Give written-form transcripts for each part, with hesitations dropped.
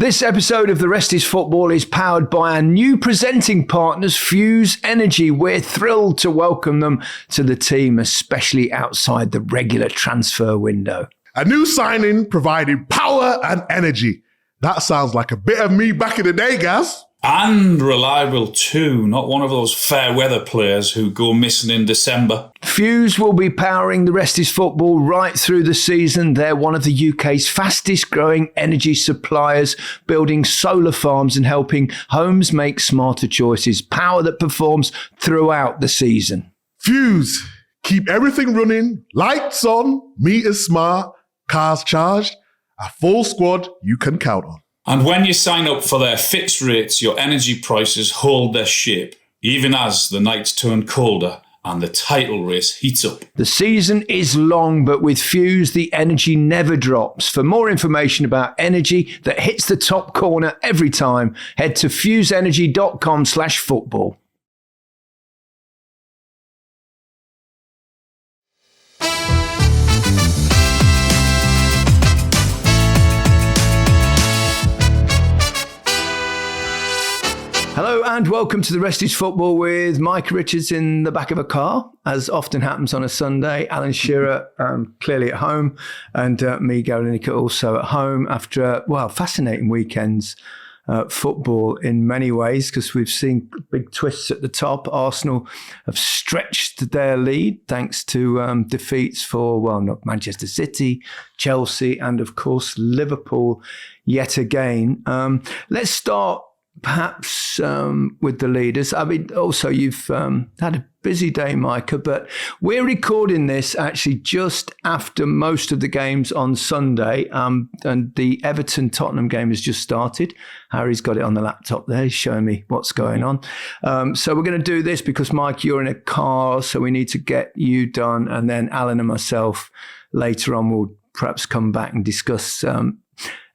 This episode of The Rest is Football is powered by our new presenting partners, Fuse Energy. We're thrilled to welcome them to the team, especially outside the regular transfer window. A new signing providing power and energy. That sounds like a bit of me back in the day, Gaz. And reliable too, not one of those fair weather players who go missing in December. Fuse will be powering The Rest is Football right through the season. They're one of the UK's fastest growing energy suppliers, building solar farms and helping homes make smarter choices. Power that performs throughout the season. Fuse, keep everything running, lights on, meters smart, cars charged, a full squad you can count on. And when you sign up for their fixed rates, your energy prices hold their shape, even as the nights turn colder and the title race heats up. The season is long, but with Fuse, the energy never drops. For more information about energy that hits the top corner every time, head to fuseenergy.com/football. Hello and welcome to The Rest is Football with Micah Richards in the back of a car, as often happens on a Sunday. Alan Shearer clearly at home, and me, Gary Lineker, also at home after, fascinating weekends. Football in many ways, because we've seen big twists at the top. Arsenal have stretched their lead thanks to defeats for, not Manchester City, Chelsea, and of course Liverpool yet again. Let's start perhaps with the leaders. I mean, also you've had a busy day, Micah, but we're recording this actually just after most of the games on Sunday, and the Everton-Tottenham game has just started. Harry's got it on the laptop there. He's showing me what's going on. So we're going to do this because, Mike, you're in a car, so we need to get you done, and then Alan and myself later on will perhaps come back and discuss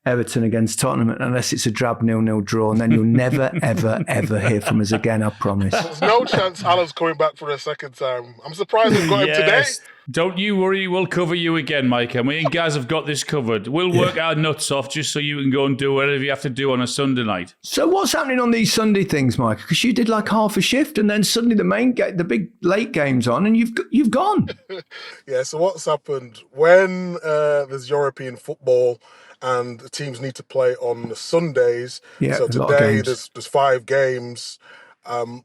Everton against Tottenham, unless it's a drab 0-0 draw, and then you'll never, ever, ever hear from us again, I promise. There's no chance Alan's coming back for a second time. I'm surprised they've got him today. Don't you worry, we'll cover you again, Micah. Me and Gaz have got this covered. We'll work our nuts off just so you can go and do whatever you have to do on a Sunday night. So what's happening on these Sunday things, Micah? Because you did like half a shift, and then suddenly the big late game's on, and you've gone. Yeah, so what's happened? When there's European football, and the teams need to play on the Sundays. Yeah, so today there's 5 games.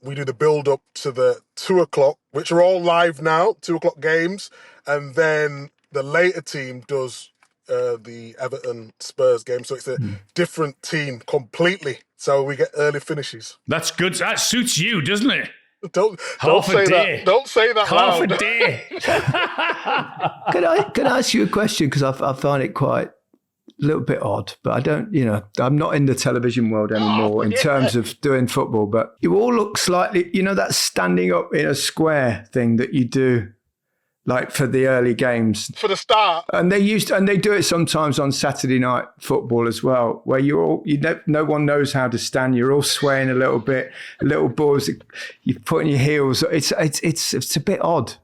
We do the build up to the 2 o'clock, which are all live now, 2 o'clock games. And then the later team does the Everton Spurs game. So it's a different team completely. So we get early finishes. That's good. That suits you, doesn't it? Don't Half say a day. that. Don't say that Half loud. a day. Can I ask you a question? Because I find it quite a little bit odd, but I don't, I'm not in the television world anymore in terms of doing football, but you all look slightly, that standing up in a square thing that you do, like for the early games. For the start. And they do it sometimes on Saturday night football as well, where no one knows how to stand. You're all swaying a little bit, little balls, you're putting your heels. It's a bit odd.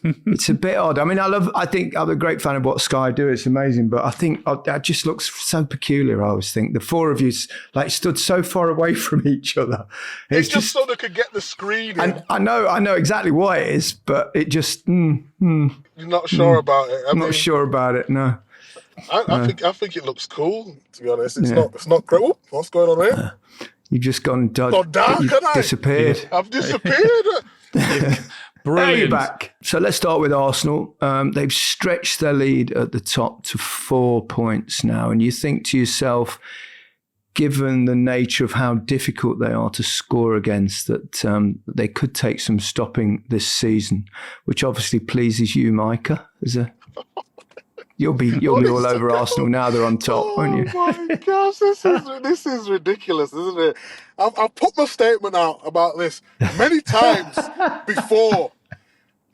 It's a bit odd. I mean, I think I'm a great fan of what Sky do. It's amazing, but I think that just looks so peculiar. I always think the 4 of you stood so far away from each other. It's just so they could get the screen. And I know exactly why it is, but it just. You're not sure about it. I'm not sure about it. No. I think it looks cool. To be honest, it's not great. Ooh, what's going on here? You've just gone dark. Disappeared. I've disappeared. Brilliant. Now you're back. So let's start with Arsenal. They've stretched their lead at the top to 4 points now. And you think to yourself, given the nature of how difficult they are to score against, that they could take some stopping this season, which obviously pleases you, Micah. You'll be all over Arsenal now they're on top, won't you? Oh my gosh, this is ridiculous, isn't it? I've put my statement out about this many times before,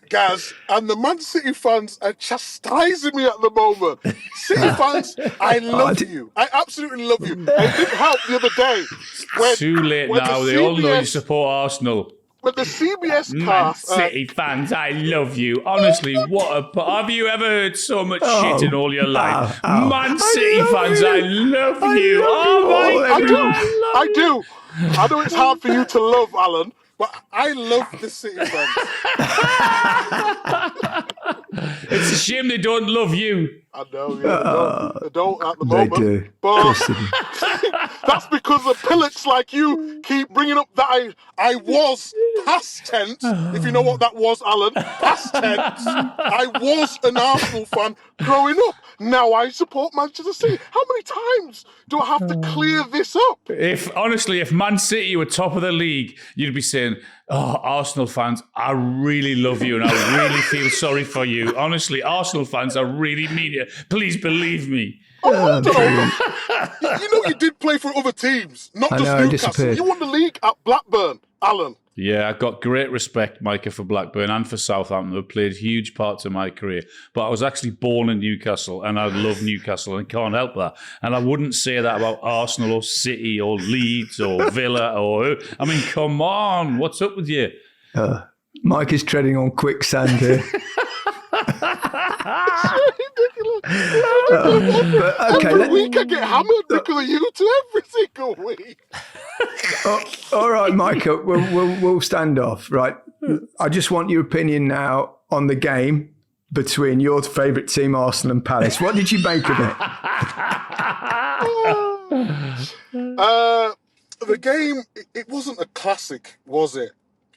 Gaz, and the Man City fans are chastising me at the moment. City fans, I love you. I absolutely love you. I didn't help the other day. Too late now. They all know you support Arsenal. But the CBS cast... Man City fans, I love you. Honestly, have you ever heard so much shit in all your life? Man City fans, I love you. Oh I do. I know it's hard for you to love, Alan, but I love the City fans. It's a shame they don't love you. I know, yeah, they don't at the moment. They do. But that's because the pillocks like you keep bringing up that I was past tense, if you know what that was, Alan. Past tense. I was an Arsenal fan growing up. Now I support Manchester City. How many times do I have to clear this up? If Man City were top of the league, you'd be saying, "Oh, Arsenal fans, I really love you and I really feel sorry for you. Honestly, Arsenal fans, I really mean it. Please believe me." Oh, you know you did play for other teams, not just Newcastle. You won the league at Blackburn, Alan. Yeah, I've got great respect, Micah, for Blackburn and for Southampton. They've played huge parts of my career. But I was actually born in Newcastle, and I love Newcastle, and can't help that. And I wouldn't say that about Arsenal or City or Leeds or Villa I mean, come on, what's up with you? Mike is treading on quicksand here. Every week I get hammered because of you two every single week. All right, Micah, we'll stand off. Right, I just want your opinion now on the game between your favourite team, Arsenal and Palace. What did you make of it? The game, it wasn't a classic, was it?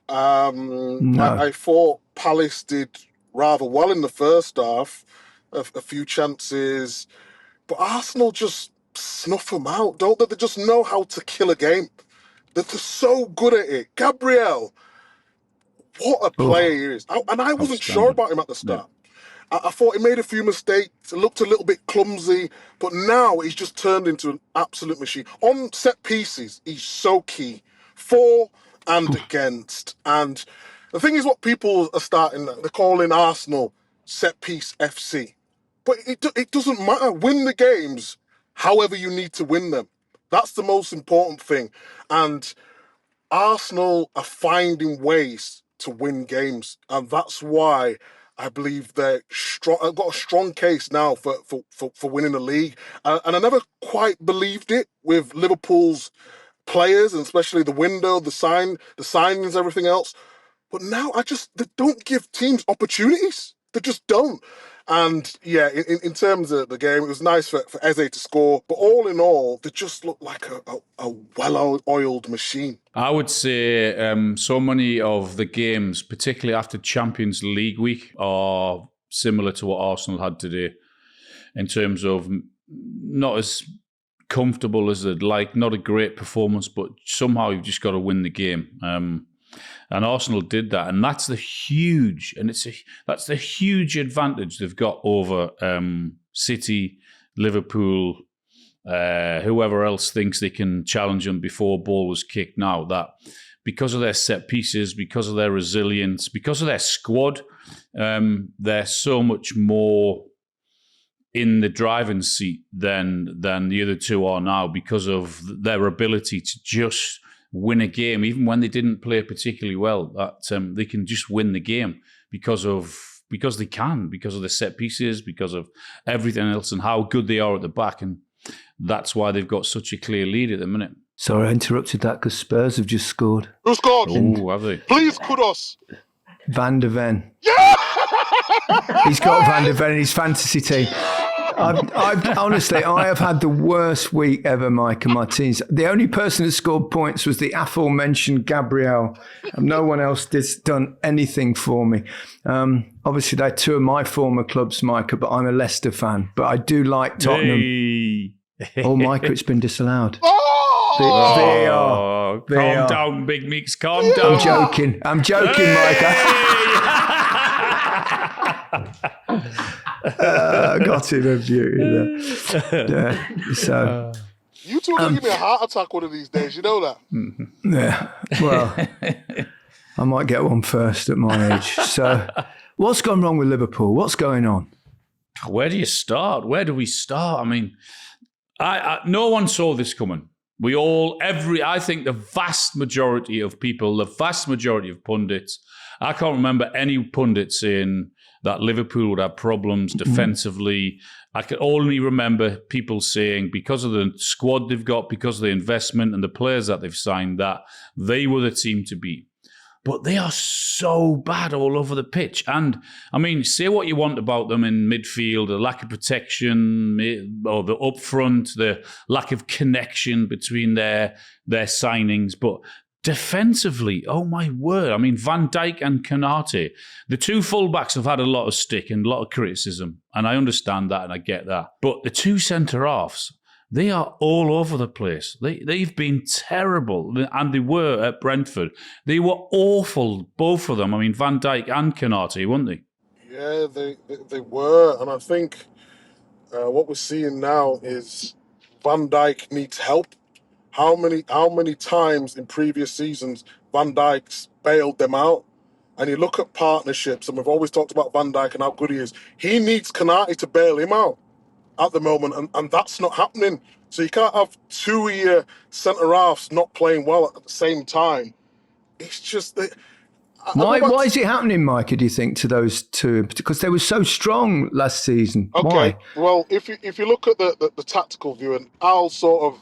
No. I thought Palace did rather well in the first half, a few chances, but Arsenal just snuff them out, don't they? They just know how to kill a game. They're so good at it. Gabriel, what a player he is. And I wasn't sure about him at the start. Yeah. I thought he made a few mistakes, looked a little bit clumsy, but now he's just turned into an absolute machine. On set pieces, he's so key. For and against. And the thing is, what people are starting, they're calling Arsenal set piece FC. But it doesn't matter. Win the games however you need to win them. That's the most important thing. And Arsenal are finding ways to win games. And that's why I believe they're strong. I've got a strong case now for winning the league. And I never quite believed it with Liverpool's players, and especially the window, the signings, everything else. But now they don't give teams opportunities. They just don't. And yeah, in terms of the game, it was nice for Eze to score. But all in all, they just look like a well-oiled machine. I would say so many of the games, particularly after Champions League week, are similar to what Arsenal had today in terms of not as comfortable as they'd like, not a great performance, but somehow you've just got to win the game. And Arsenal did that, and that's the huge advantage they've got over City, Liverpool, whoever else thinks they can challenge them before a ball was kicked. Now that because of their set pieces, because of their resilience, because of their squad, they're so much more in the driving seat than the other two are now, because of their ability to just win a game, even when they didn't play particularly well. That they can just win the game because they can, because of the set pieces, because of everything else, and how good they are at the back, and that's why they've got such a clear lead at the minute. Sorry, I interrupted that because Spurs have just scored. Who scored? Oh, have they? Please, kudos. Van der Ven. Yeah! He's got Van der Ven in his fantasy team. I've honestly, I have had the worst week ever, Mike, and my teams. The only person that scored points was the aforementioned Gabriel. No one else done anything for me. Obviously, they're two of my former clubs, Micah, but I'm a Leicester fan. But I do like Tottenham. Hey. Oh, Micah, it's been disallowed. Oh, calm down, Big Meeks, calm down. I'm joking, Micah. Got him a beauty there. So you two are going to give me a heart attack one of these days. You know that? Yeah. Well, I might get one first at my age. So what's gone wrong with Liverpool? What's going on? Where do you start? Where do we start? I mean, no one saw this coming. I think the vast majority of people, the vast majority of pundits, I can't remember any pundit saying that Liverpool would have problems defensively. I can only remember people saying because of the squad they've got, because of the investment and the players that they've signed, that they were the team to beat. But they are so bad all over the pitch. And, I mean, say what you want about them in midfield, the lack of protection, or the up front, the lack of connection between their signings. But defensively, oh my word. I mean, Van Dijk and Konate, the two fullbacks have had a lot of stick and a lot of criticism. And I understand that and I get that. But the two centre-halves, they are all over the place. They've been terrible, and they were at Brentford. They were awful, both of them. I mean, Van Dijk and Konate, weren't they? Yeah, they were, and I think what we're seeing now is Van Dijk needs help. How many times in previous seasons Van Dijk's bailed them out? And you look at partnerships, and we've always talked about Van Dijk and how good he is. He needs Konate to bail him out at the moment, and that's not happening. So you can't have two of your centre-halves not playing well at the same time. It's just... Why is it happening, Micah, do you think, to those two? Because they were so strong last season. Okay, Why? well, if you look at the tactical view, and Al sort of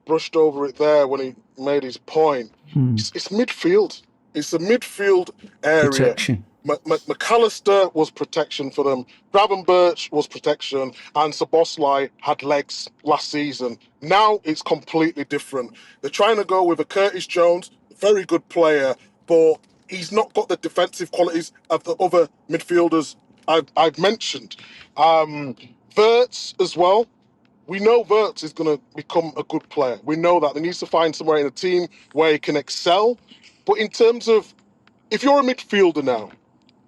brushed over it there when he made his point, it's midfield. It's a midfield area. Protection. McAllister was protection for them. Gravenberch was protection, and Szoboszlai had legs last season. Now it's completely different. They're trying to go with a Curtis Jones, very good player, but he's not got the defensive qualities of the other midfielders I've mentioned. Wirtz as well. We know Wirtz is going to become a good player. We know that. He needs to find somewhere in a team where he can excel. But in terms of, if you're a midfielder now,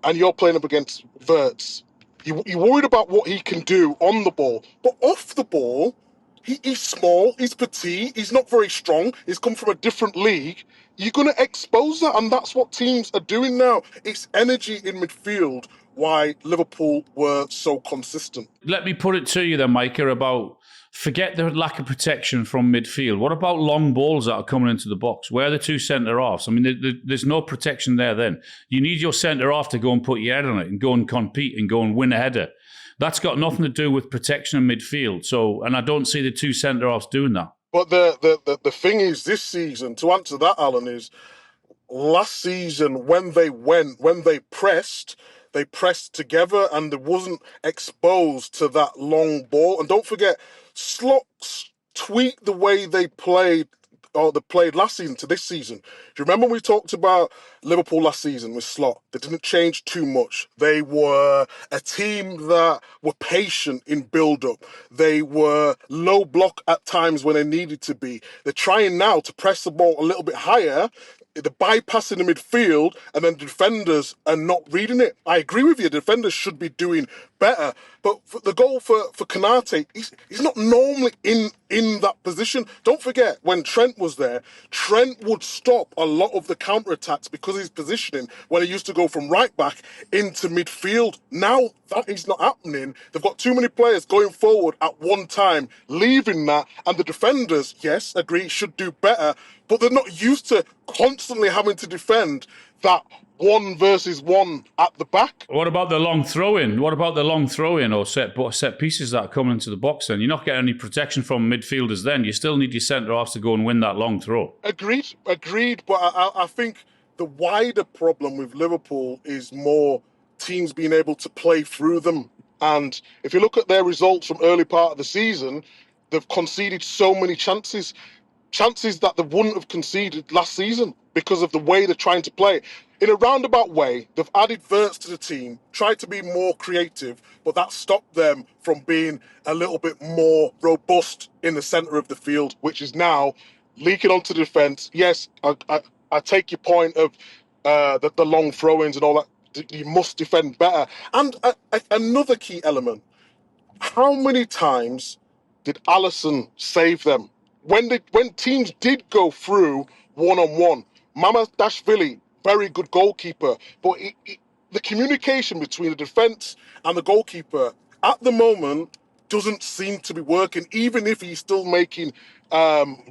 and you're playing up against Wirtz, you're worried about what he can do on the ball. But off the ball, he's small, he's petite, he's not very strong, he's come from a different league. You're going to expose that, and that's what teams are doing now. It's energy in midfield, why Liverpool were so consistent. Let me put it to you then, Micah, about forget the lack of protection from midfield. What about long balls that are coming into the box? Where are the two centre-halves? I mean, there's no protection there then. You need your centre-half to go and put your head on it and go and compete and go and win a header. That's got nothing to do with protection in midfield. So, and I don't see the two centre-halves doing that. But the thing is, this season, to answer that, Alan, is last season when they pressed together and they wasn't exposed to that long ball. And don't forget, Slot's tweaked the way they played last season to this season. Do you remember we talked about Liverpool last season with Slot? They didn't change too much. They were a team that were patient in build-up. They were low block at times when they needed to be. They're trying now to press the ball a little bit higher. They're bypassing the midfield, and then defenders are not reading it. I agree with you. Defenders should be doing better. But for the goal for Konate, he's not normally in that position. Don't forget, when Trent was there, Trent would stop a lot of the counter-attacks because of his positioning when he used to go from right back into midfield. Now that is not happening. They've got too many players going forward at one time, leaving that, and the defenders, yes, agree, should do better, but they're not used to constantly having to defend that 1 versus 1 at the back. What about the long throw-in? Or set pieces that are coming into the box then? You're not getting any protection from midfielders then. You still need your centre-halves to go and win that long throw. Agreed. But I think the wider problem with Liverpool is more teams being able to play through them. And if you look at their results from early part of the season, they've conceded so many chances that they wouldn't have conceded last season because of the way they're trying to play. In a roundabout way, they've added Wirtz to the team, tried to be more creative, but that stopped them from being a little bit more robust in the centre of the field, which is now leaking onto the defence. Yes, I take your point of the long throw-ins and all that. You must defend better. And another key element, how many times did Alisson save them? When teams did go through one-on-one, Mamardashvili, very good goalkeeper, but the communication between the defence and the goalkeeper at the moment doesn't seem to be working, even if he's still making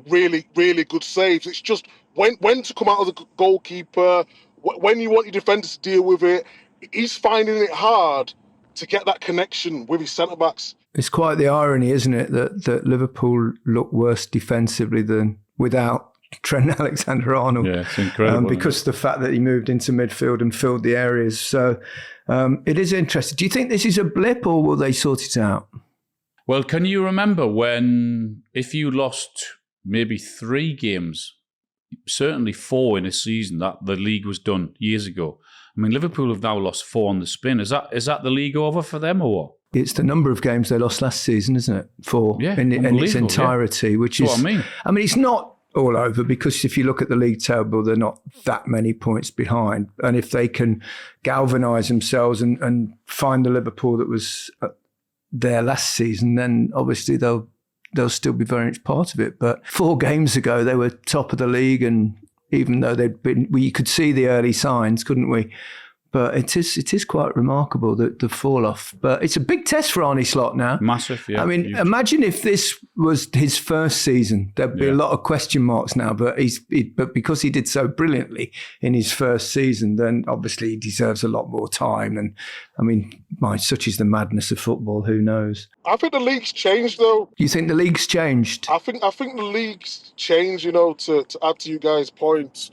really, really good saves. It's just when to come out of the goalkeeper, when you want your defenders to deal with it. he's finding it hard to get that connection with his centre-backs. It's quite the irony, isn't it, that Liverpool look worse defensively than without Trent Alexander-Arnold. Yeah, it's incredible. Because of the fact that he moved into midfield and filled the areas. So it is interesting. Do you think this is a blip or will they sort it out? Well, can you remember when, if you lost maybe 3 games, certainly 4 in a season, that the league was done years ago? I mean, Liverpool have now lost 4 on the spin. Is that the league over for them or what? It's the number of games they lost last season, isn't it? 4 in its entirety, which is. That's what I mean, it's not all over because if you look at the league table, they're not that many points behind. And if they can galvanise themselves and find the Liverpool that was there last season, then obviously they'll still be very much part of it. But 4 games ago, they were top of the league, and even though we could see the early signs, couldn't we? But it is quite remarkable, the fall off. But it's a big test for Arne Slot now. Massive, yeah. I mean, imagine if this was his first season. There'd be a lot of question marks now. But but because he did so brilliantly in his first season, then obviously he deserves a lot more time. And I mean, such is the madness of football. Who knows? I think the league's changed, though. You think the league's changed? I think the league's changed. To add to you guys' points.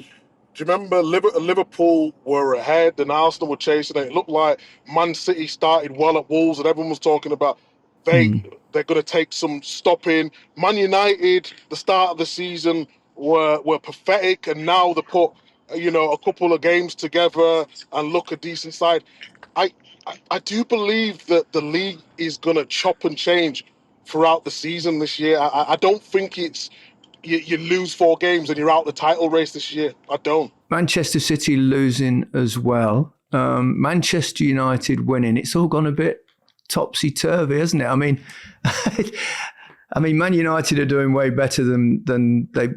Do you remember Liverpool were ahead and Arsenal were chasing it? It looked like Man City started well at Wolves and everyone was talking about they're going to take some stopping. Man United, the start of the season, were pathetic, and now they put a couple of games together and look a decent side. I do believe that the league is going to chop and change throughout the season this year. I don't think it's you lose 4 games and you're out the title race this year. I don't. Manchester City losing as well. Manchester United winning. It's all gone a bit topsy-turvy, hasn't it? I mean, Man United are doing way better than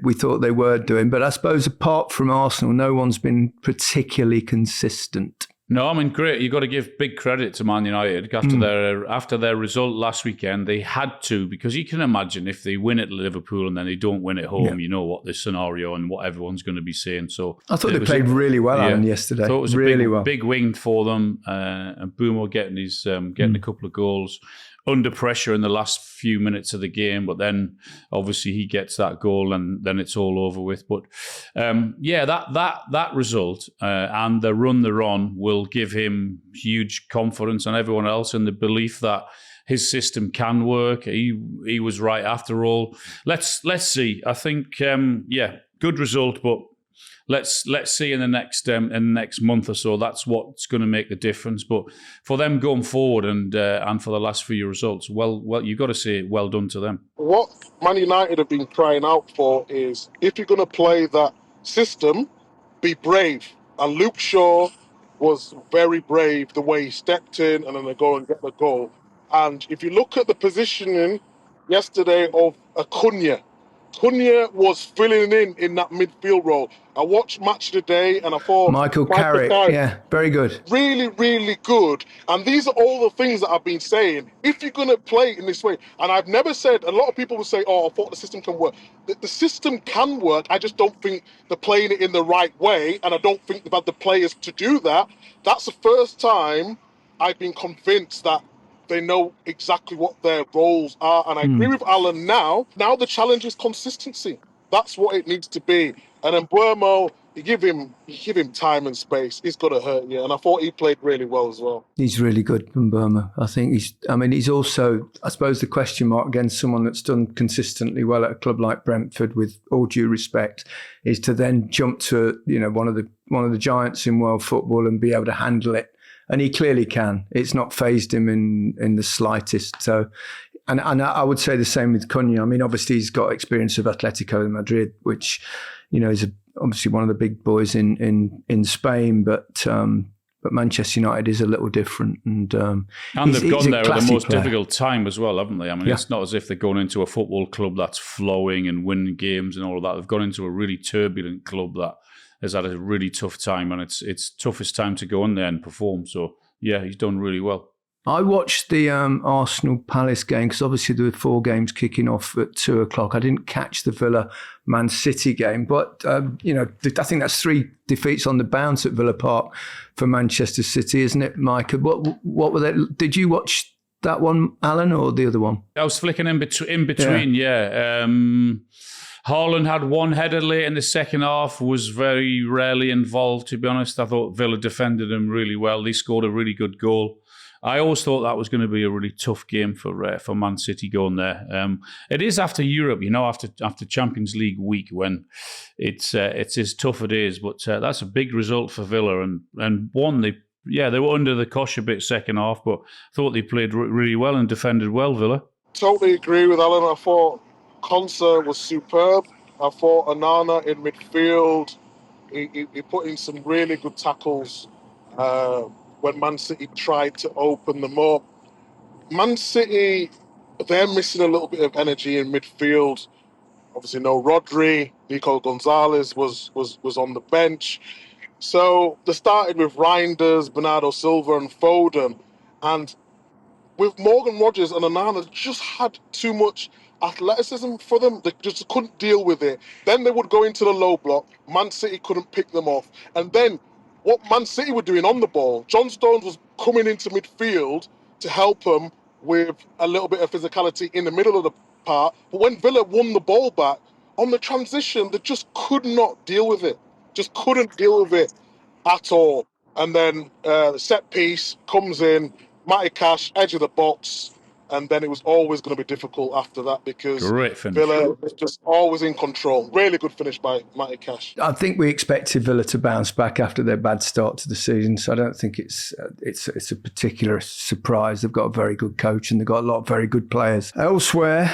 we thought they were doing. But I suppose apart from Arsenal, no one's been particularly consistent. No, I mean, great. You've got to give big credit to Man United. After their result last weekend, they had to, because you can imagine if they win at Liverpool and then they don't win at home, you know what the scenario and what everyone's going to be saying. So I thought they played really well, Alan, yesterday. I thought it was really a big win for them. And Boomer getting a couple of goals under pressure in the last few minutes of the game, but then obviously he gets that goal and then it's all over with. But that result and the run they're on will give him huge confidence and everyone else in the belief that his system can work. He was right after all. Let's see. I think good result, but let's see in the next month or so. That's what's going to make the difference. But for them going forward and for the last few results, well, you've got to say well done to them. What Man United have been crying out for is, if you're going to play that system, be brave. And Luke Shaw was very brave the way he stepped in and then they go and get the goal. And if you look at the positioning yesterday of Acuna was filling in that midfield role. I watched Match of the Day and I thought Michael Carrick, very good. Really, really good. And these are all the things that I've been saying. If you're going to play in this way, and I've never said, a lot of people will say, I thought the system can work. The system can work. I just don't think they're playing it in the right way. And I don't think they've had the players to do that. That's the first time I've been convinced that they know exactly what their roles are. And I agree with Alan now. Now the challenge is consistency. That's what it needs to be. And then Buemo, you give him time and space, he's going to hurt you. And I thought he played really well as well. He's really good, Buemo. I think he's also, I suppose the question mark against someone that's done consistently well at a club like Brentford, with all due respect, is to then jump to, one of the giants in world football and be able to handle it. And he clearly can. It's not fazed him in the slightest. So, and I would say the same with Cunha. I mean, obviously he's got experience of Atletico de Madrid, which, is obviously one of the big boys in Spain. But Manchester United is a little different, and they've gone there at the most difficult time as well, haven't they? I mean, it's not as if they're going into a football club that's flowing and winning games and all of that. They've gone into a really turbulent club that has had a really tough time, and it's toughest time to go in there and perform. So, yeah, he's done really well. I watched the Arsenal Palace game because obviously there were 4 games kicking off at 2:00. I didn't catch the Villa Man City game, but I think that's 3 defeats on the bounce at Villa Park for Manchester City, isn't it, Micah? What were they? Did you watch that one, Alan, or the other one? I was flicking in between. Yeah. Haaland had one header late in the second half, was very rarely involved, to be honest. I thought Villa defended him really well. They scored a really good goal. I always thought that was going to be a really tough game for Man City going there. It is after Europe, after Champions League week when it's as tough it is. But that's a big result for Villa, and one they were under the cosh a bit second half, but thought they played really well and defended well, Villa. Totally agree with Alan. I thought Konsa was superb. I thought Onana in midfield, he put in some really good tackles when Man City tried to open them up. Man City, they're missing a little bit of energy in midfield. Obviously, no Rodri. Nico Gonzalez was on the bench. So they started with Reinders, Bernardo Silva and Foden. And with Morgan Rogers and Onana, just had too much athleticism for them. They just couldn't deal with it. Then they would go into the low block. Man City couldn't pick them off. And then what Man City were doing on the ball, John Stones was coming into midfield to help them with a little bit of physicality in the middle of the part. But when Villa won the ball back, on the transition, they just could not deal with it. Just couldn't deal with it at all. And then the set piece comes in, Micah, edge of the box, and then it was always going to be difficult after that because Villa was just always in control. Really good finish by Micah. I think we expected Villa to bounce back after their bad start to the season, so I don't think it's a particular surprise. They've got a very good coach and they've got a lot of very good players. Elsewhere,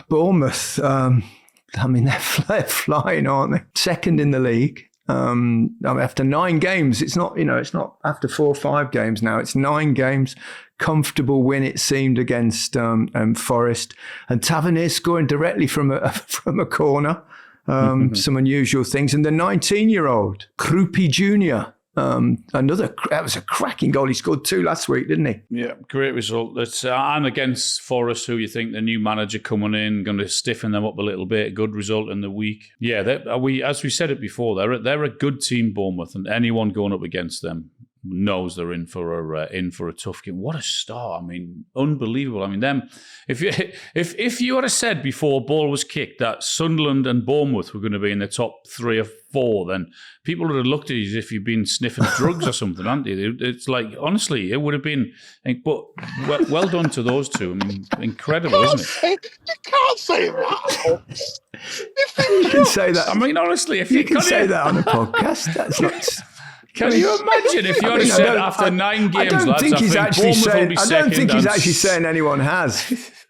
Bournemouth, they're flying, aren't they? Second in the league. After 9 games, it's not after 4 or 5 games now. It's 9 games. Comfortable win, it seemed, against Forest, and Tavernier scoring directly from a corner. Some unusual things, and the 19-year-old Krupi Jr. That was a cracking goal. He scored 2 last week, didn't he? Yeah, great result. That's and against Forest, who you think the new manager coming in going to stiffen them up a little bit. Good result in the week. Yeah, as we said it before, they're a good team, Bournemouth, and anyone going up against them knows they're in for a tough game. What a start! I mean, unbelievable. I mean, them. If you had said before ball was kicked that Sunderland and Bournemouth were going to be in the top 3 or 4, then people would have looked at you as if you'd been sniffing drugs or something, hadn't you? It's like, honestly, it would have been. But well done to those two. I mean, incredible, isn't it? You can't say that. You can say that. I mean, honestly, if you can say that on a podcast, that's not. Can you imagine if you had said after 9 games, I don't think he's actually saying anyone has.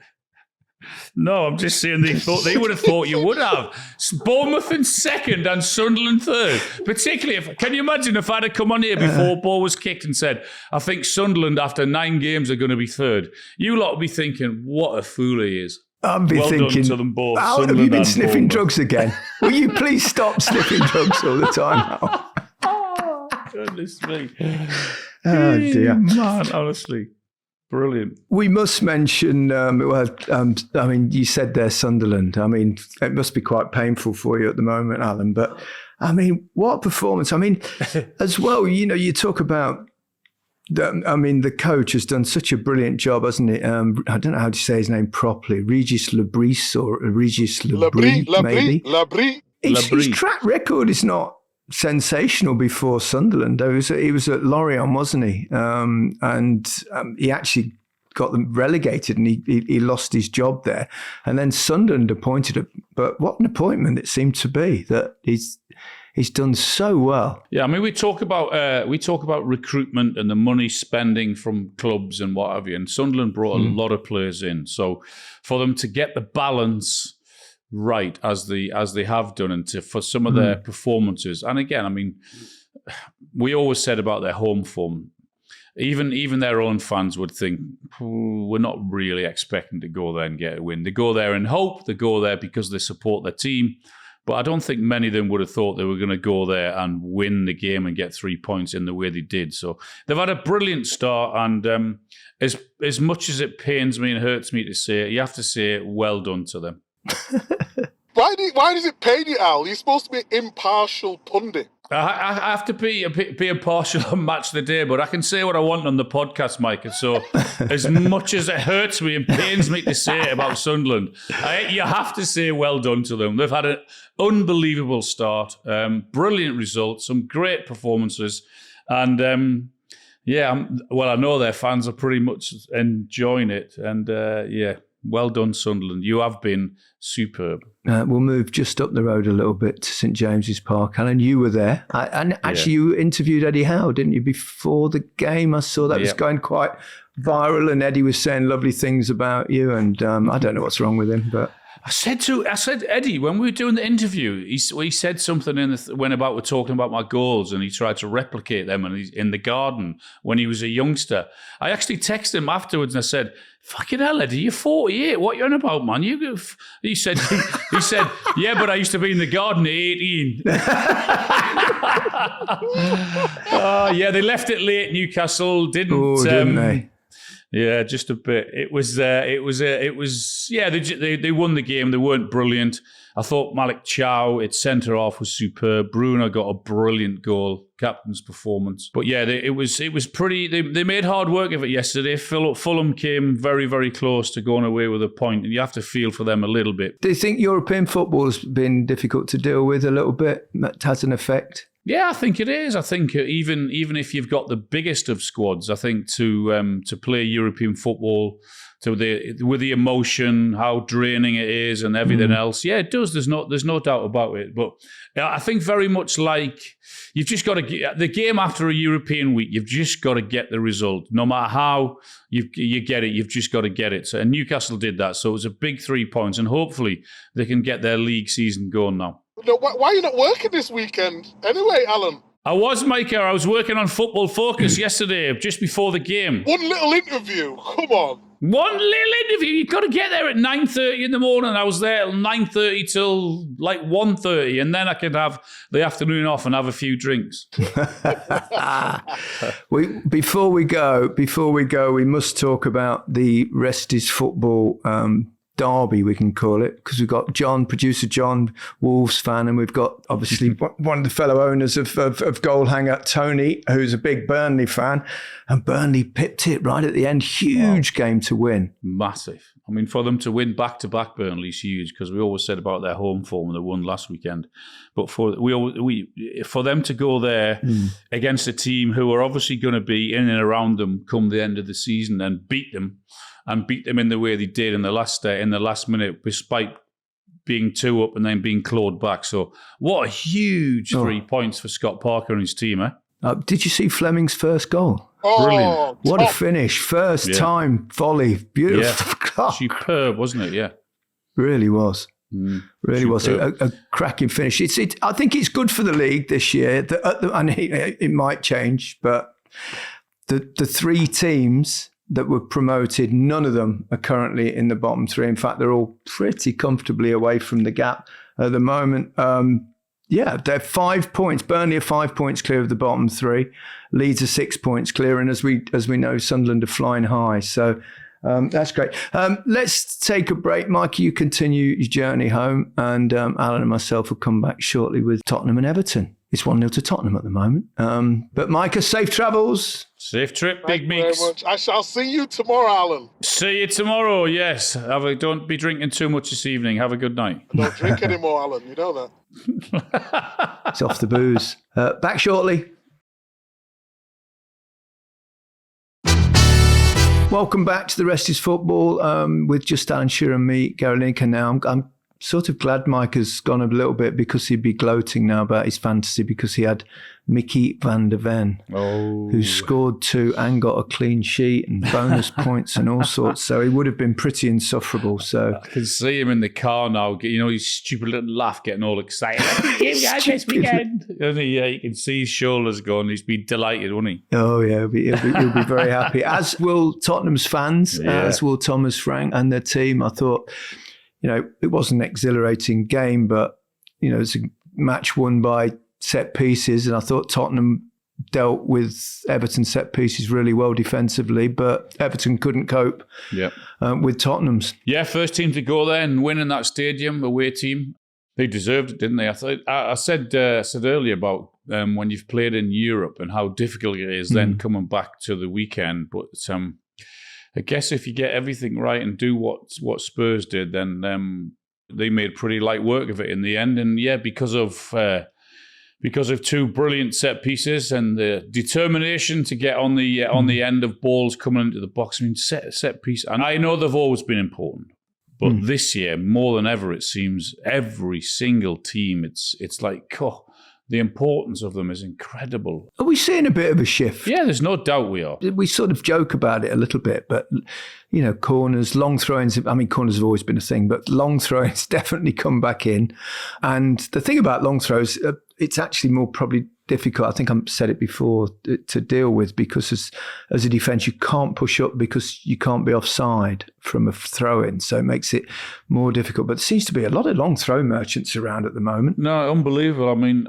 No, I'm just saying they would have thought you would have. Bournemouth in second and Sunderland third. Particularly, can you imagine if I'd have come on here before ball was kicked and said, I think Sunderland after 9 games are going to be third. You lot would be thinking, what a fool he is. I'd be thinking, done to them both, have you been sniffing drugs again? Will you please stop sniffing drugs all the time now? Goodness me. Oh, dear. Man, honestly. Brilliant. We must mention, you said there Sunderland. I mean, it must be quite painful for you at the moment, Alan, but I mean, what a performance. I mean, as well, you talk about, the coach has done such a brilliant job, hasn't he? I don't know how to say his name properly. Regis Lebris or Regis Lebris, maybe. Lebris. His track record is not sensational before Sunderland. He was at Lorient, wasn't he? And he actually got them relegated, and he lost his job there. And then Sunderland appointed him. But what an appointment it seemed to be, that he's done so well. Yeah, I mean, we talk about recruitment and the money spending from clubs and what have you. And Sunderland brought a lot of players in. So for them to get the balance right as they have done, and for some of their performances, and again, I mean, we always said about their home form, even their own fans would think, we're not really expecting to go there and get a win. They go there in hope, they go there because they support their team, But I don't think many of them would have thought they were going to go there and win the game and get 3 points in the way they did. So they've had a brilliant start, and as much as it pains me and hurts me to say it, you have to say well done to them. Why does it pain you, Al? You're supposed to be impartial pundit. I have to be impartial and match the day, but I can say what I want on the podcast, Micah. So as much as it hurts me and pains me to say it about Sunderland, you have to say well done to them. They've had an unbelievable start, brilliant results, some great performances, and I know their fans are pretty much enjoying it, and well done, Sunderland. You have been superb. We'll move just up the road a little bit to St James's Park. Alan, you were there. And actually, you interviewed Eddie Howe, didn't you, before the game? I saw that was going quite viral, and Eddie was saying lovely things about you. And I don't know what's wrong with him, but... I said, Eddie, when we were doing the interview, he said something when we're talking about my goals, and he tried to replicate them in the garden when he was a youngster. I actually texted him afterwards and I said, "Fucking hell, Eddie, you're 48. What are you on about, man?" He said, "Yeah, but I used to be in the garden at 18." They left it late. Newcastle didn't they? Yeah, just a bit. They won the game. They weren't brilliant. I thought Malik Chow at centre-half was superb. Bruno got a brilliant goal, captain's performance. But yeah, it was pretty... They made hard work of it yesterday. Fulham came very, very close to going away with a point, and you have to feel for them a little bit. Do you think European football's been difficult to deal with a little bit? That has an effect? Yeah, I think it is. I think even if you've got the biggest of squads, I think to play European football with the emotion, how draining it is, and everything else, yeah, it does. There's no doubt about it. But I think very much like you've just got to get the game after a European week. You've just got to get the result, no matter how you get it. You've just got to get it. So, and Newcastle did that, so it was a big 3 points, and hopefully they can get their league season going now. No, why are you not working this weekend? Anyway, Alan. I was, Micah. I was working on Football Focus yesterday, just before the game. One little interview. Come on. One little interview. You've got to get there at 9:30 in the morning. I was there at 9:30 till like 1:30, and then I could have the afternoon off and have a few drinks. Before we go, we must talk about the Rest is Football derby, we can call it, because we've got producer John, Wolves fan, and we've got obviously one of the fellow owners of Goalhanger, Tony, who's a big Burnley fan, and Burnley pipped it right at the end. Huge game to win. Massive. I mean, for them to win back-to-back Burnley's huge, because we always said about their home form, they won last weekend. But for them to go there against a team who are obviously going to be in and around them come the end of the season and beat them in the way they did in the last minute, despite being 2 up and then being clawed back. So what a huge 3 points for Scott Parker and his team, eh? Did you see Fleming's first goal? Brilliant. What a finish. First time volley. Beautiful. Yeah. Superb, wasn't it? Yeah. Really was. Really was a cracking finish. I think it's good for the league this year. And it might change, but the 3 teams that were promoted, none of them are currently in the bottom 3. In fact, they're all pretty comfortably away from the gap at the moment. They're 5 points. Burnley are 5 points clear of the bottom 3. Leeds are 6 points clear, and as we know, Sunderland are flying high. So that's great. Let's take a break. Mike, you continue your journey home, and Alan and myself will come back shortly with Tottenham and Everton. It's 1-0 to Tottenham at the moment. But Micah, safe travels. Safe trip, Thank Big you Meeks. very much. I shall see you tomorrow, Alan. See you tomorrow, yes. Don't be drinking too much this evening. Have a good night. I don't drink anymore, Alan. You know that. It's off the booze. Back shortly. Welcome back to the Rest is Football with just Alan Shearer and me, Gary Lineker. Now, I'm sort of glad Mike has gone a little bit, because he'd be gloating now about his fantasy, because he had Mickey van der Ven, who scored 2 and got a clean sheet and bonus points and all sorts. So he would have been pretty insufferable. So I can see him in the car now, his stupid little laugh, getting all excited. This weekend. You can see his shoulders going. He's been delighted, won't he? Oh, yeah. He'll be very happy, as will Tottenham's fans, as will Thomas Frank and their team. I thought, it was an exhilarating game, but it's a match won by set pieces, and I thought Tottenham dealt with Everton's set pieces really well defensively, but Everton couldn't cope with Tottenham's. Yeah, first team to go there and win in that stadium, away team. They deserved it, didn't they? I said earlier about when you've played in Europe and how difficult it is then coming back to the weekend. But I guess if you get everything right and do what Spurs did, then they made pretty light work of it in the end. And yeah, because of two brilliant set pieces and the determination to get on the end of balls coming into the box. I mean, set piece, and I know they've always been important, but this year more than ever, it seems every single team, it's like, the importance of them is incredible. Are we seeing a bit of a shift? Yeah, there's no doubt we are. We sort of joke about it a little bit, but, corners, long throw-ins, corners have always been a thing, but long throw-ins definitely come back in. And the thing about long throws, it's actually more probably difficult. I think I've said it before, to deal with, because as a defence, you can't push up because you can't be offside from a throw-in. So it makes it more difficult. But there seems to be a lot of long throw merchants around at the moment. No, unbelievable. I mean,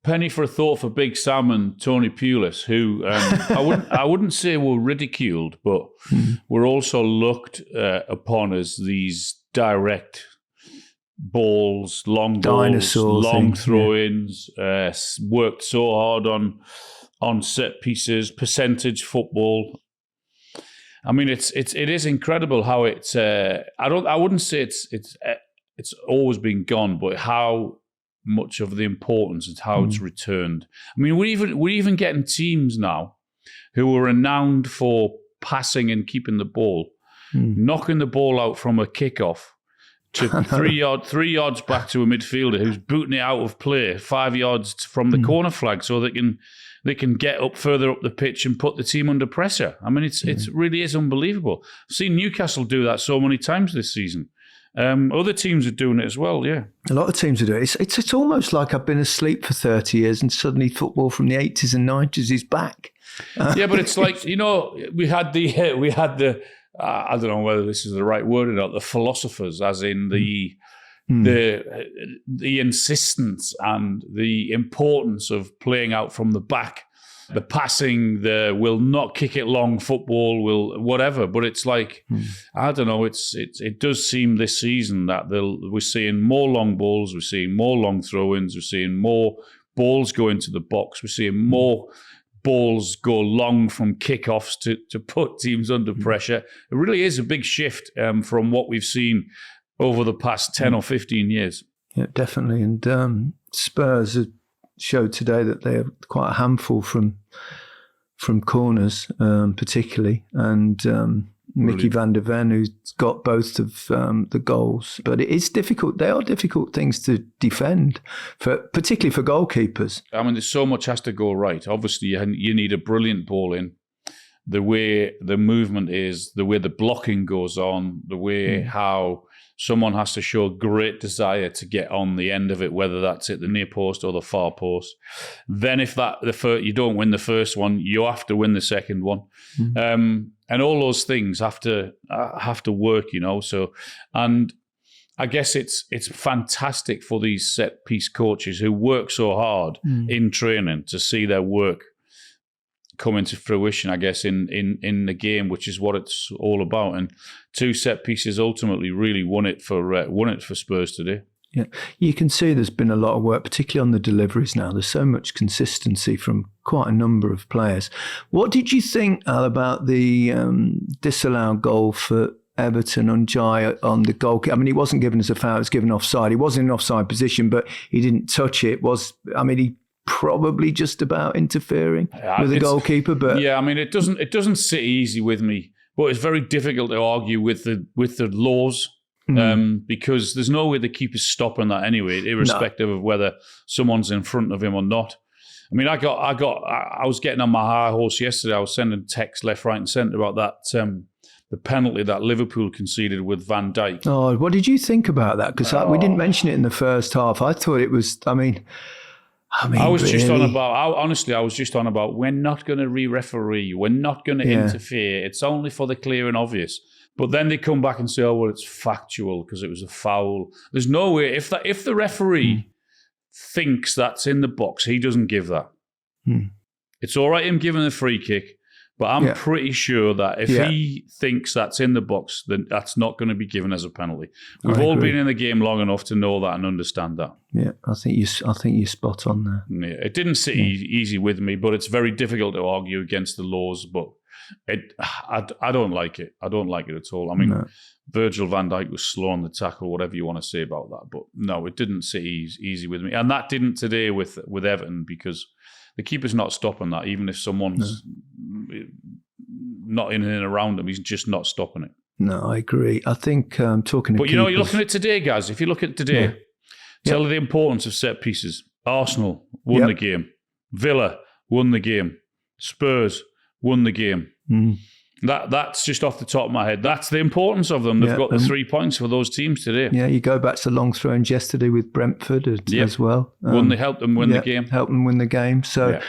penny for a thought for Big Sam and Tony Pulis, who I wouldn't say were ridiculed, but were also looked upon as these direct balls, long dinosaur balls, long things, throw-ins, worked so hard on set pieces, percentage football. I mean, it is incredible how it's. I wouldn't say it's always been gone, but how much of the importance and how it's returned. I mean, we're even getting teams now who are renowned for passing and keeping the ball, knocking the ball out from a kickoff to 3 yards back to a midfielder who's booting it out of play 5 yards from the corner flag, so they can get up further up the pitch and put the team under pressure. I mean, it really is unbelievable. I've seen Newcastle do that so many times this season. Other teams are doing it as well, yeah. A lot of teams are doing it. It's almost like I've been asleep for 30 years and suddenly football from the 80s and 90s is back. Yeah, but it's like, we had the I don't know whether this is the right word or not, the philosophers, as in the insistence and the importance of playing out from the back, the passing, the will not kick it long football, will whatever. But it's like, I don't know, it does seem this season that we're seeing more long balls, we're seeing more long throw-ins, we're seeing more balls go into the box, we're seeing more balls go long from kickoffs to put teams under pressure. It really is a big shift from what we've seen over the past 10 or 15 years. Yeah, definitely. And Spurs showed today that they're quite a handful from corners, particularly. And Mickey van der Ven, who's got both of the goals. But it is difficult. They are difficult things to defend, particularly for goalkeepers. I mean, there's so much has to go right. Obviously, you need a brilliant ball in. The way the movement is, the way the blocking goes on, the way how someone has to show great desire to get on the end of it, whether that's at the near post or the far post. Then if you don't win the first one, you have to win the second one. And all those things have to work, So, and I guess it's fantastic for these set piece coaches who work so hard in training to see their work come into fruition, I guess, in the game, which is what it's all about. And two set pieces ultimately really won it for Spurs today. Yeah, you can see there's been a lot of work, particularly on the deliveries now. There's so much consistency from quite a number of players. What did you think, Al, about the disallowed goal for Everton on Jai on the goal? I mean, he wasn't given as a foul, it was given offside. He was in an offside position, but he didn't touch it. He probably just about interfering with the goalkeeper. But yeah, I mean, it doesn't sit easy with me, but it's very difficult to argue with the laws. Because there's no way the keeper's stopping that anyway, irrespective of whether someone's in front of him or not. I mean, I was getting on my high horse yesterday. I was sending texts left, right, and centre about that the penalty that Liverpool conceded with Van Dijk. Oh, what did you think about that? Because we didn't mention it in the first half. I thought it was. I was just on about. We're not going to re-referee. We're not going to interfere. It's only for the clear and obvious. But then they come back and say, "Oh well, it's factual because it was a foul." There's no way if the referee thinks that's in the box, he doesn't give that. It's all right him giving a free kick, but I'm pretty sure that if he thinks that's in the box, then that's not going to be given as a penalty. We've all been in the game long enough to know that and understand that. Yeah, I think you're spot on there. Yeah, it didn't sit easy with me, but it's very difficult to argue against the laws. But I don't like it. I don't like it at all. I mean, Virgil van Dijk was slow on the tackle, whatever you want to say about that. But no, it didn't sit easy with me. And that didn't today with Everton because the keeper's not stopping that. Even if someone's not in and around him, he's just not stopping it. No, I agree. I think talking to But you're looking at today, guys. If you look at today, tell the importance of set pieces. Arsenal won the game. Villa won the game. Spurs won the game. That's just off the top of my head. That's the importance of them. They've got the 3 points for those teams today. Yeah, you go back to long throws yesterday with Brentford as well. They helped them win the game. Helped them win the game. So,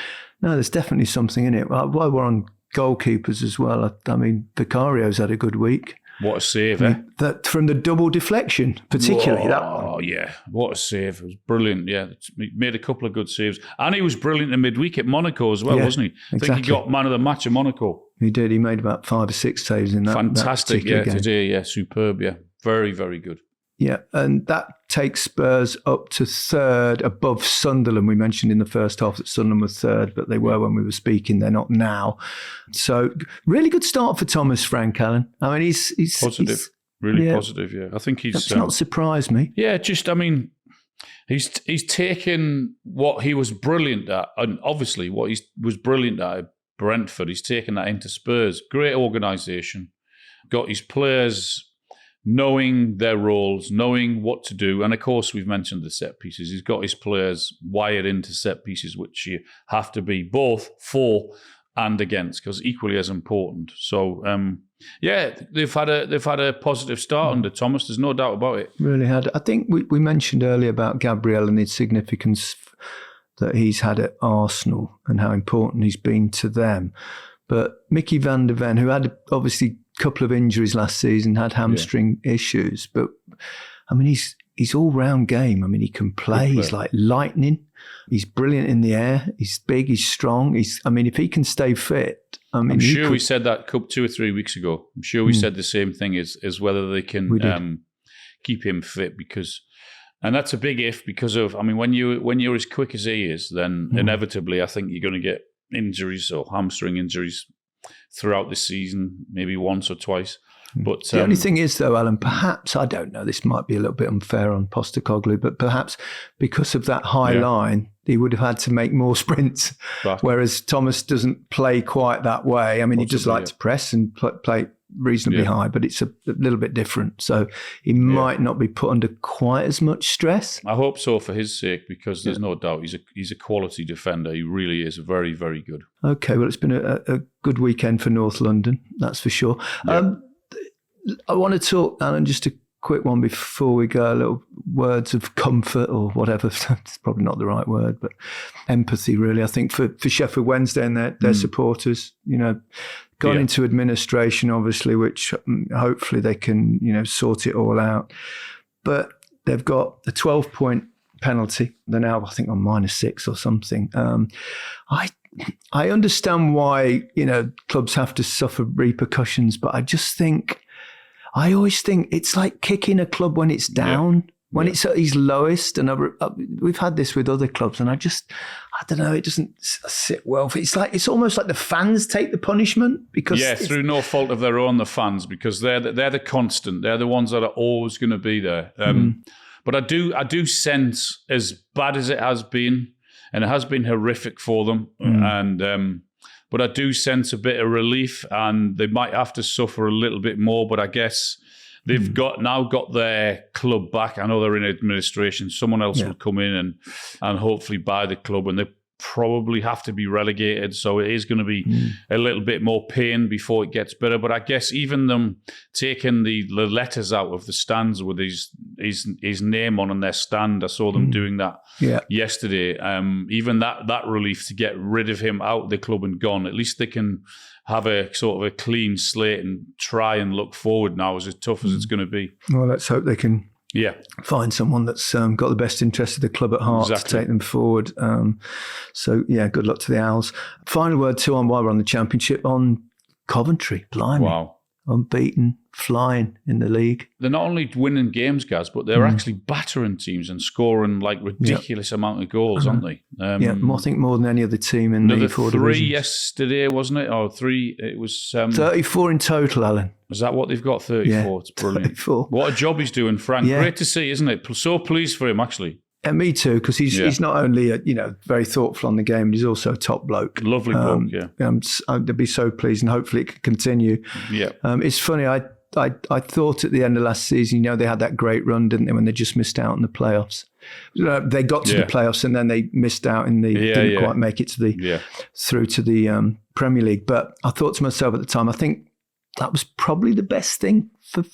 no, there's definitely something in it. While we're on goalkeepers as well, I mean, Vicario's had a good week. What a save, eh? That from the double deflection, particularly that one. Oh, yeah. What a save. It was brilliant, yeah. He made a couple of good saves. And he was brilliant in midweek at Monaco as well, wasn't he? I think he got man of the match at Monaco. He did. He made about 5 or 6 saves in that. Fantastic, that game. Today, superb, Very, very good. Yeah, and that takes Spurs up to third above Sunderland. We mentioned in the first half that Sunderland was third, but they were when we were speaking. They're not now. So really good start for Thomas Frank, Alan. I mean, he's positive. Really positive, I think he's... That's not surprised me. Yeah, just, I mean, he's taken what he was brilliant at, and obviously what he was brilliant at Brentford, he's taken that into Spurs. Great organisation. Got his players knowing their roles, knowing what to do. And of course, we've mentioned the set pieces. He's got his players wired into set pieces, which you have to be both for and against, because equally as important. So, they've had a positive start under Thomas. There's no doubt about it. Really had. I think we mentioned earlier about Gabriel and his significance that he's had at Arsenal and how important he's been to them. But Mickey van der Ven, who had obviously a couple of injuries last season, had hamstring issues. But, I mean, he's all-round game. I mean, he can play. He's like lightning. He's brilliant in the air. He's big. He's strong. If he can stay fit, I'm sure we said that 2 or 3 weeks ago. I'm sure we said the same thing as whether they can keep him fit because... And that's a big if because of, I mean, when you're as quick as he is, then inevitably I think you're going to get injuries or hamstring injuries throughout the season, maybe once or twice. But the only thing is, though, Alan, perhaps, I don't know, this might be a little bit unfair on Postecoglou, but perhaps because of that high line, he would have had to make more sprints, whereas Thomas doesn't play quite that way. I mean, he does like to press and play reasonably high, but it's a little bit different. So he might not be put under quite as much stress. I hope so for his sake, because there's no doubt he's a quality defender. He really is very, very good. Okay, well, it's been a good weekend for North London, that's for sure. Yeah. I want to talk, Alan, just a quick one before we go, a little words of comfort or whatever. It's probably not the right word, but empathy, really. I think for Sheffield Wednesday and their supporters, gone into administration, obviously, which hopefully they can, sort it all out. But they've got a 12-point penalty. They're now, I think, on -6 or something. I understand why, clubs have to suffer repercussions, but I always think it's like kicking a club when it's down, when it's at its lowest. And we've had this with other clubs, and I don't know, it doesn't sit well. It's almost like the fans take the punishment because through no fault of their own, the fans, because they're the constant. They're the ones that are always going to be there. But I do sense, as bad as it has been, and it has been horrific for them, but I do sense a bit of relief, and they might have to suffer a little bit more. But I guess they've now got their club back. I know they're in administration. Someone else will come in and hopefully buy the club, and probably have to be relegated. So it is going to be a little bit more pain before it gets better. But I guess even them taking the letters out of the stands with his name on their stand, I saw them doing that yesterday. Even that relief to get rid of him out of the club and gone. At least they can have a sort of a clean slate and try and look forward now, as tough as it's going to be. Well, let's hope they can find someone that's got the best interest of the club at heart to take them forward. So, good luck to the Owls. Final word too on while we're on the Championship on Coventry. Blimey. Wow. Unbeaten, flying in the league. They're not only winning games, guys, but they're actually battering teams and scoring like ridiculous amount of goals, aren't they? I think more than any other team in the four three divisions. yesterday, wasn't it? Or three, it was... 34 in total, Alan. Is that what they've got? 34? Yeah, It's brilliant. 34. What a job he's doing, Frank. Yeah. Great to see, isn't it? So pleased for him, actually. And me too, because he's not only very thoughtful on the game, but he's also a top bloke. Lovely bloke, I'd be so pleased, and hopefully it can continue. Yeah. It's funny. I thought at the end of last season, they had that great run, didn't they, when they just missed out in the playoffs. They got to the playoffs and then they missed out in the didn't quite make it to the through to the Premier League. But I thought to myself at the time, I think that was probably the best thing for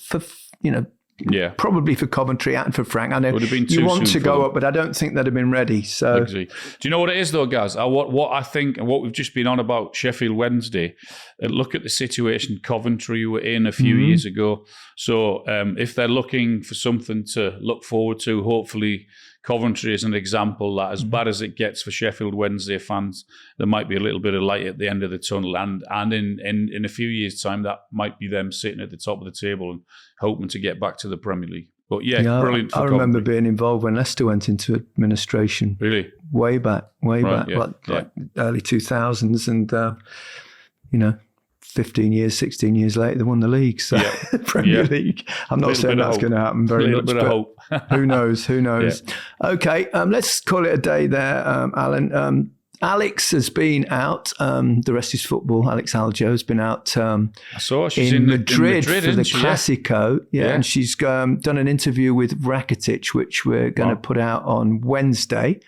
probably for Coventry and for Frank. I know you want to go up, but I don't think they'd have been ready. So, do you know what it is though, guys? What I think, and what we've just been on about Sheffield Wednesday. Look at the situation Coventry were in a few years ago. So, if they're looking for something to look forward to, hopefully Coventry is an example that, as bad as it gets for Sheffield Wednesday fans, there might be a little bit of light at the end of the tunnel. And in a few years' time, that might be them sitting at the top of the table and hoping to get back to the Premier League. But brilliant for I remember Coventry. being involved when Leicester went into administration. Really? Way back, like early 2000s. And, 15 years, 16 years later, they won the league. So Premier League. I'm not saying that's going to happen very much, bit of hope. Who knows? Yeah. Okay, let's call it a day there, Alan. Alex has been out. The rest is football. Alex Aljo has been out I saw she's in Madrid for the she? Clasico. And she's done an interview with Rakitic, which we're going to put out on Wednesday.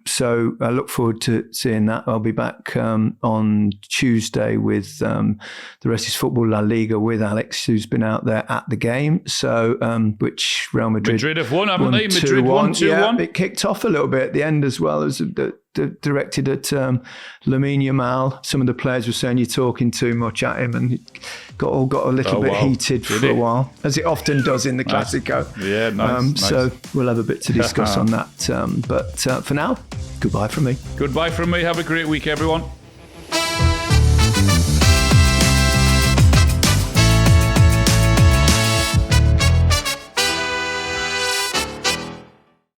So I look forward to seeing that. I'll be back on Tuesday with the rest is football La Liga with Alex, who's been out there at the game. So which Real Madrid have won, haven't they? Madrid 1-2-1. Yeah, it kicked off a little bit at the end as well as directed at Lamine Yamal. Some of the players were saying you're talking too much at him, and it got a little bit heated for a while, as it often does in the Clasico. Yeah, nice. So we'll have a bit to discuss on that. But for now, goodbye from me. Goodbye from me. Have a great week, everyone.